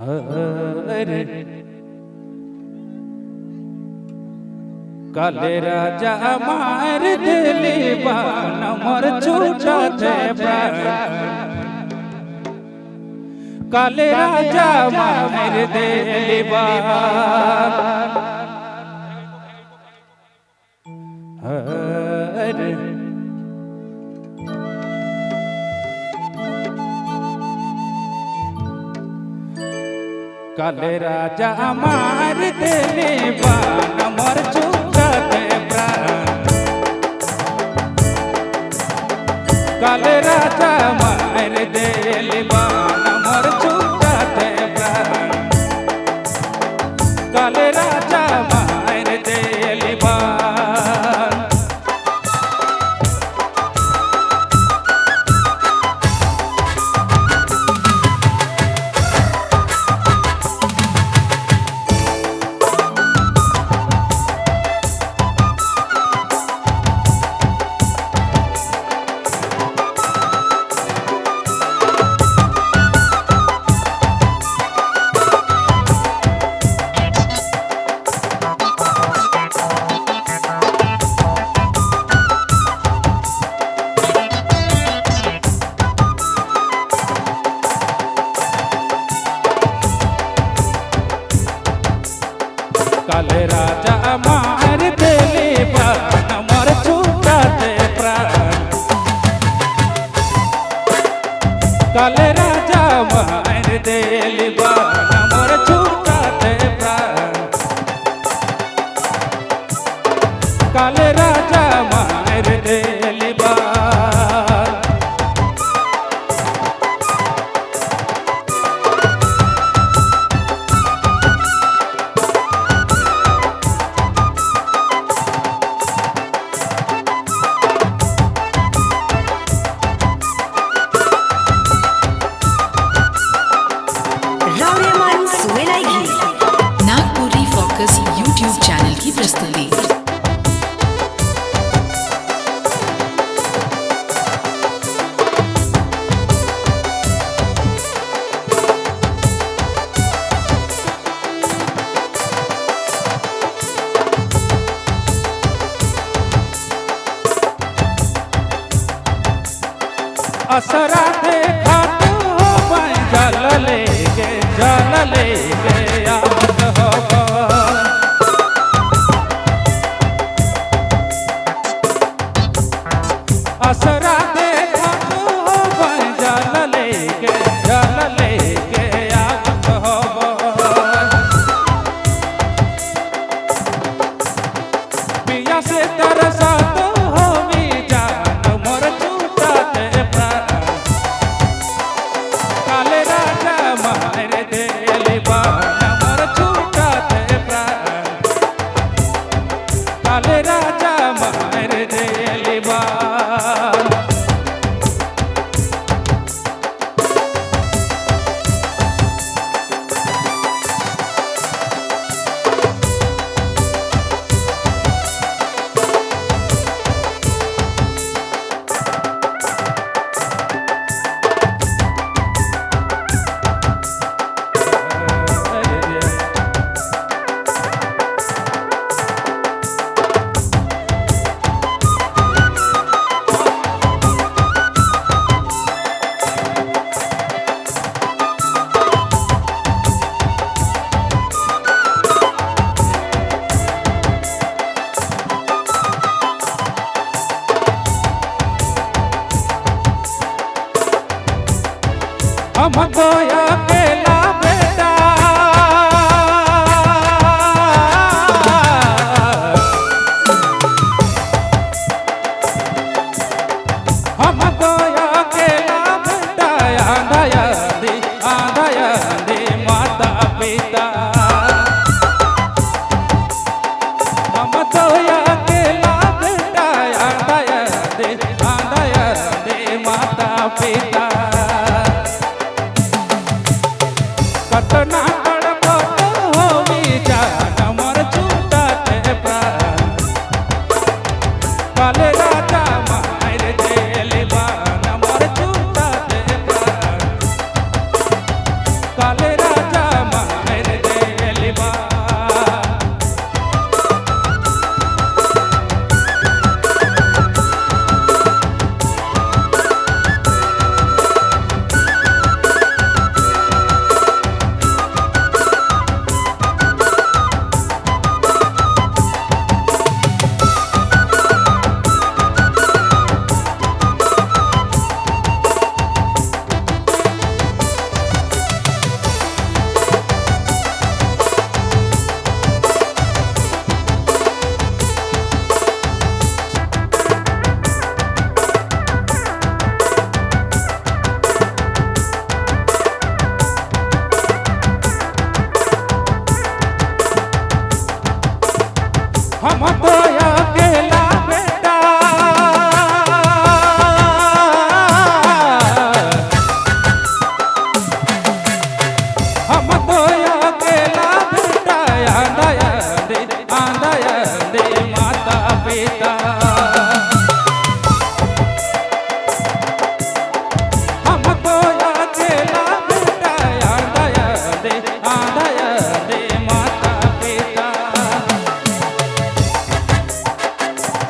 हरे काले राजा मार दिली बान मोर छूटा थे प्राण काले राजा मार दिली बान हरे काले राजा मार दिली बान मोर छूटा थे प्राण काले राजा मार दिली बान मोर छूटा थे प्राण काले राजा मार दिली बान काले राजा मार दिली बान मोर छूटा थे प्राण काले राजा मार दिली बान मोर छूटा थे प्राण काले राजा मार दिली बान नागपुरी फोकस यूट्यूब चैनल की प्रस्तुति। असरा देखा तो जल लेके आवत हो असरा देखा तो जल लेके आवत हो पिया से तरसा तो हो जान मोर छूटा थे प्राण काले राजा मार दिली बान मोर छूटा थे प्राण काले राजा मार दिली बान हम तो अकेला बेटा हम तो अकेला बेटा आंधा दी माता पिता हम तो अकेला बेटा आंधा दी माता पिता कतना तड़पो हो जान मोर छूटा थे प्राण काले राजा मार दिली बान मोर छूटा थे प्राण काले राजा हम तो अकेला बेटा हम तो अकेला बेटा आंदा दे माता पिता हम तो अकेला बेटा आंदा दे माता पिता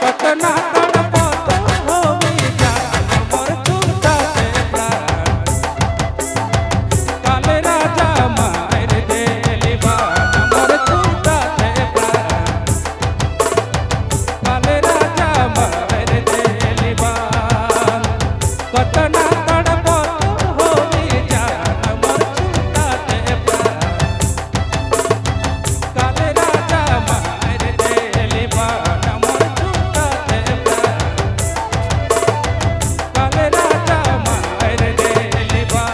कतना तड़पो तो होवी जान मोर छूटा से प्राण काले राजा मार देली बान मोर छूटा से प्राण काले राजा मार देली बान कतना तड़पो तो होवी जान मोर छूटा से प्राण काले राजा मार देली बान मोर छूटा से प्राण काले राजा मार देली बान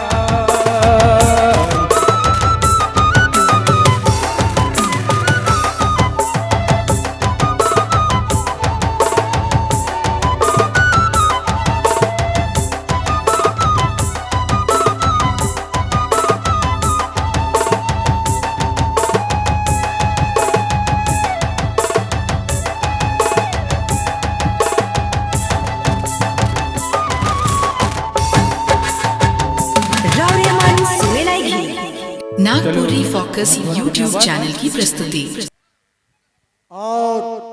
नागपुरी फोकस यूट्यूब चैनल की प्रस्तुति। और